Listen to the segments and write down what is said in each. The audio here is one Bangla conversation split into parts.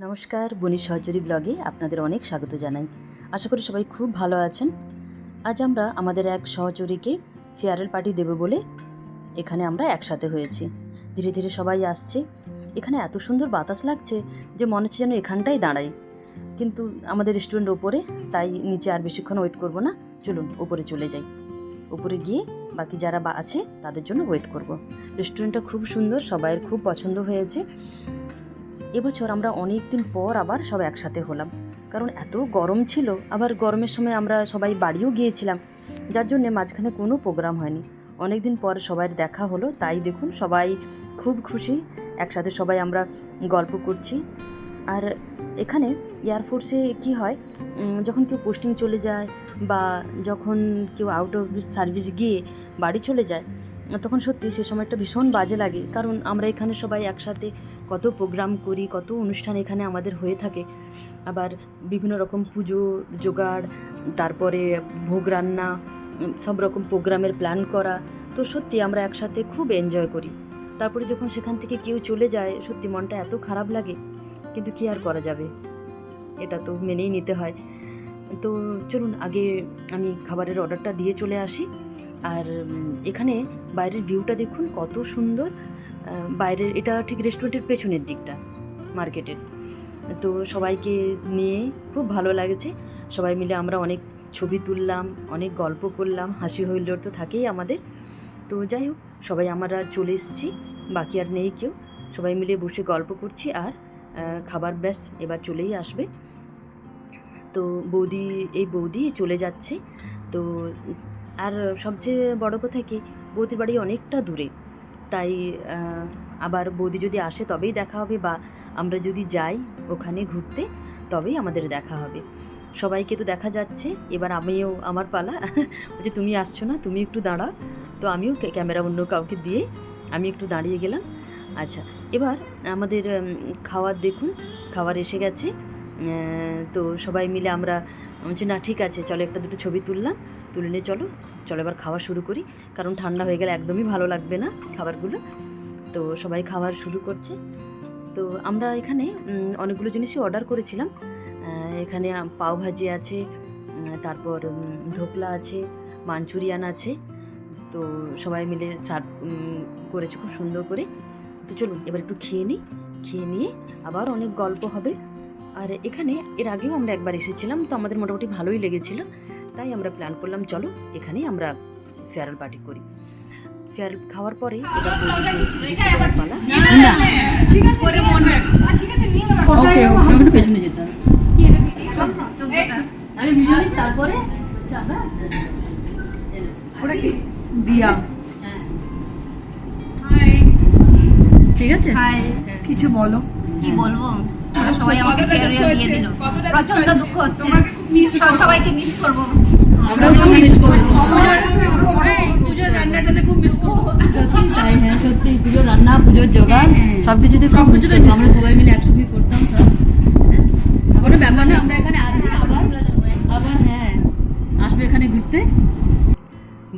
নমস্কার, বনি সহচরী ব্লগে আপনাদের অনেক স্বাগত জানাই। আশা করি সবাই খুব ভালো আছেন। আজ আমরা আমাদের এক সহচরীকে ফেয়ারওয়েল পার্টি দেব বলে এখানে আমরা একসাথে হয়েছি। ধীরে ধীরে সবাই আসছে। এখানে এত সুন্দর বাতাস লাগছে যে মনে হচ্ছে যেন এখানটাই দাঁড়াই। কিন্তু আমাদের রেস্টুরেন্ট ওপরে, তাই নিচে আর বেশিক্ষণ ওয়েট করব না, চলুন ওপরে চলে যাই। ওপরে গিয়ে বাকি যারা আছে তাদের জন্য ওয়েট করব। রেস্টুরেন্টটা খুব সুন্দর, সবাইয়ের খুব পছন্দ হয়েছে। এবছর আমরা অনেক দিন পর আবার সব একসাথে হলাম, কারণ এত গরম ছিল, আবার গরমের সময় আমরা সবাই বাড়িও গিয়েছিলাম, যার জন্যে মাঝখানে কোনো প্রোগ্রাম হয়নি। অনেক দিন পর সবাই দেখা হলো, তাই দেখুন সবাই খুব খুশি, একসাথে সবাই আমরা গল্প করছি। আর এখানে এয়ারফোর্সে কি হয়, যখন কেউ পোস্টিং চলে যায় বা যখন কেউ আউট অফ সার্ভিস গিয়ে বাড়ি চলে যায়, তখন সত্যি সে সময়টা ভীষণ বাজে লাগে। কারণ আমরা এখানে সবাই একসাথে কত প্রোগ্রাম করি, কত অনুষ্ঠান এখানে আমাদের হয়ে থাকে। আবার বিভিন্ন রকম পুজো জোগাড়, তারপরে ভোগ রান্না, সব রকম প্রোগ্রামের প্ল্যান করা। তো সত্যি আমরা একসাথে খুব এনজয় করি। তারপরে যখন সেখান থেকে কেউ চলে যায়, সত্যি মনটা এত খারাপ লাগে, কিন্তু কি আর করা যাবে, এটা তো মেনেই নিতে হয়। তো চলুন আগে আমি খাবারের অর্ডারটা দিয়ে চলে আসি। আর এখানে বাইরের ভিউটা দেখুন কত সুন্দর। বাইরের এটা ঠিক রেস্টুরেন্টের পেছনের দিকটা, মার্কেটের। তো সবাইকে নিয়ে খুব ভালো লাগছে। সবাই মিলে আমরা অনেক ছবি তুললাম, অনেক গল্প করলাম, হাসি হইল্লোড় তো থাকেই আমাদের। তো যাই হোক, সবাই আমরা চলে এসেছি, বাকি আর নেই কেউ। সবাই মিলে বসে গল্প করছি, আর খাবার ব্যাস এবার চলেই আসবে। তো বৌদি চলে যাচ্ছে। তো আর সবচেয়ে বড় কথা কি, বৌদির বাড়ি অনেকটা দূরে, তাই আবার বৌদি যদি আসে তবেই দেখা হবে, বা আমরা যদি যাই ওখানে ঘুরতে তবেই আমাদের দেখা হবে। সবাইকে তো দেখা যাচ্ছে, এবার আমিও আমার পালা। বলছে তুমি আসছো না, তুমি একটু দাঁড়াও। তো আমিও ক্যামেরা অন্য কাউকে দিয়ে আমি একটু দাঁড়িয়ে গেলাম। আচ্ছা, এবার আমাদের খাবার দেখুন, খাবার এসে গেছে। তো সবাই মিলে আমরা বলছি না ঠিক আছে, চলো একটা দুটো ছবি তুলে নিয়ে চলো এবার খাওয়া শুরু করি, কারণ ঠান্ডা হয়ে গেলে একদমই ভালো লাগবে না খাবারগুলো। তো সবাই খাবার শুরু করছে। তো আমরা এখানে অনেকগুলো জিনিসই অর্ডার করেছিলাম। এখানে পাওভাজি আছে, তারপর ঢোকলা আছে, মাঞ্চুরিয়ান আছে। তো সবাই মিলে সার্ভ করেছে খুব সুন্দর করে। তো চলুন এবার একটু খেয়ে নিয়ে আবার অনেক গল্প হবে। আর এখানে এর আগেও আমরা একবার এসেছিলাম, তো আমাদের মোটামুটি ভালোই লেগেছিল, তাই আমরা প্ল্যান করলাম চলো এখানেই আমরা ফেয়ারওয়েল পার্টি করি। ফেয়ারওয়েল খাওয়ার পরে এবার পালা। পেছনে যেতে হবে, আমি ভিডিও নিই, তারপরে দিয়া। ঠিক আছে, কিছু বলো। কি বলবো, সবাই আমাকে ফেয়ারওয়েল দিয়ে দিল, প্রচন্ড দুঃখ হচ্ছে, সবাইকে মিস করব। আমরাও খুব মিস করব, পুজোর রান্নাটাতে খুব মিস করব। সত্যি তাই, হ্যাঁ সত্যি, পুজোর রান্না, পুজোর জোগাড় সবকিছুতে খুব মিস করব। আমরা সবাই মিলে একসঙ্গে করতাম সব। কোনো ব্যাপার না, আমরা এখানে আছি, আবার হ্যাঁ আসবে এখানে ঘুরতে।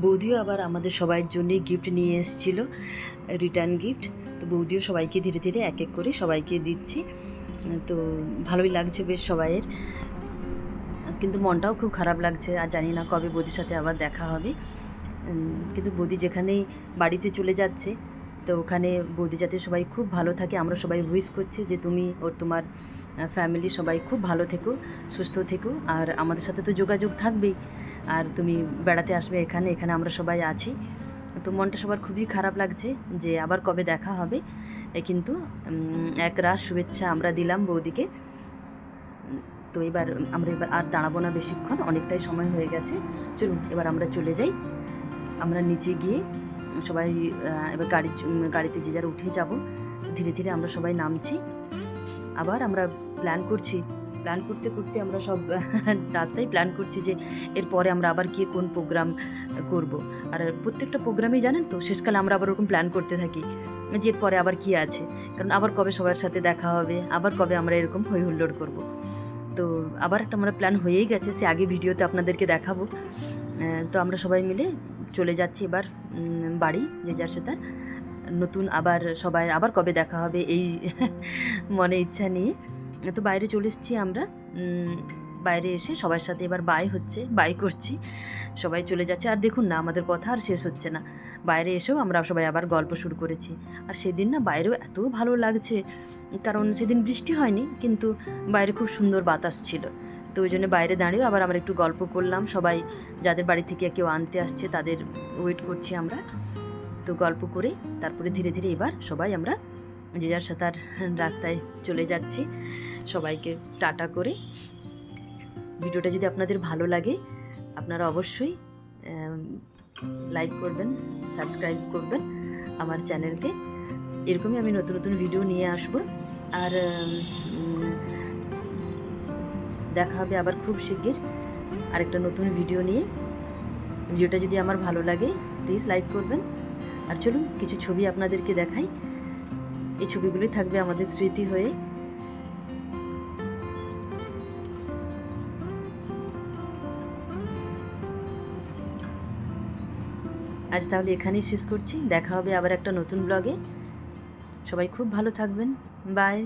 বৌদিও আবার আমাদের সবাইয়ের জন্যই গিফট নিয়ে এসেছিল, রিটার্ন গিফট। তো বৌদিও সবাইকে ধীরে ধীরে এক এক করে সবাইকে দিচ্ছি। তো ভালোই লাগছে বেশ সবাইয়ের, কিন্তু মনটাও খুব খারাপ লাগছে। আর জানি না কবে বৌদির সাথে আবার দেখা হবে। কিন্তু বৌদি যেখানেই বাড়িতে চলে যাচ্ছে, তো ওখানে বৌদি যাতে সবাই খুব ভালো থাকে, আমরা সবাই উইশ করছি যে তুমি ওর তোমার ফ্যামিলি সবাই খুব ভালো থেকো, সুস্থ থেকো। আর আমাদের সাথে তো যোগাযোগ থাকবেই, আর তুমি বেড়াতে আসবে এখানে আমরা সবাই আছি। তো মনটা সবার খুবই খারাপ লাগছে যে আবার কবে দেখা হবে। কিন্তু এক রাশ শুভেচ্ছা আমরা দিলাম বৌদিকে। তো এবার আমরা আর দাঁড়াবো না বেশিক্ষণ, অনেকটাই সময় হয়ে গেছে। চলুন এবার আমরা চলে যাই। আমরা নিচে গিয়ে সবাই এবার গাড়িতে যে যারা উঠে যাব, ধীরে ধীরে আমরা সবাই নামছি। আবার আমরা প্ল্যান করতে আমরা সব রাস্তায় প্ল্যান করছি যে এরপরে আমরা আবার গিয়ে কোন প্রোগ্রাম করব। আর প্রত্যেকটা প্রোগ্রামেই জানেন তো শেষকালে আমরা আবার ওরকম প্ল্যান করতে থাকি যে এরপরে আবার কি আছে, কারণ আবার কবে সবার সাথে দেখা হবে, আবার কবে আমরা এরকম হই হুল্লোড় করব। তো আবার একটা আমরা প্ল্যান হয়েই গেছে, সে আগে ভিডিওতে আপনাদেরকে দেখাবো। তো আমরা সবাই মিলে চলে যাচ্ছি এবার বাড়ি, যে যার সাথে নতুন আবার সবাই আবার কবে দেখা হবে এই মনে ইচ্ছা নিয়ে। তো বাইরে চলে এসেছি আমরা। বাইরে এসে সবার সাথে এবার বাই করছি, সবাই চলে যাচ্ছে। আর দেখুন না, আমাদের কথা আর শেষ হচ্ছে না। বাইরে এসেও আমরা সবাই আবার গল্প শুরু করেছি। আর সেদিন না বাইরেও এত ভালো লাগছে, কারণ সেদিন বৃষ্টি হয়নি, কিন্তু বাইরে খুব সুন্দর বাতাস ছিল। তো ওই জন্য বাইরে দাঁড়িয়েও আবার আমরা একটু গল্প করলাম। সবাই যাদের বাড়ি থেকে কেউ আনতে আসছে তাদের ওয়েট করছি আমরা। তো গল্প করে তারপরে ধীরে ধীরে এবার সবাই আমরা যে যার সাথে রাস্তায় চলে যাচ্ছি, সবাইকে টাটা করে। ভিডিওটা যদি আপনাদের ভালো লাগে আপনারা অবশ্যই লাইক করবেন, সাবস্ক্রাইব করবেন আমার চ্যানেলকে। এরকমই আমি নতুন নতুন ভিডিও নিয়ে আসব। আর দেখা হবে আবার খুব শিগগির আরেকটা নতুন ভিডিও নিয়ে। ভিডিওটা যদি আমার ভালো লাগে প্লিজ লাইক করবেন। আর চলুন কিছু ছবি আপনাদেরকে দেখাই। এই ছবিগুলোই থাকবে আমাদের স্মৃতি হয়ে। আজ তাহলে এখানেই শেষ করছি। দেখা হবে আবার একটা নতুন ব্লগে। সবাই খুব ভালো থাকবেন। বাই।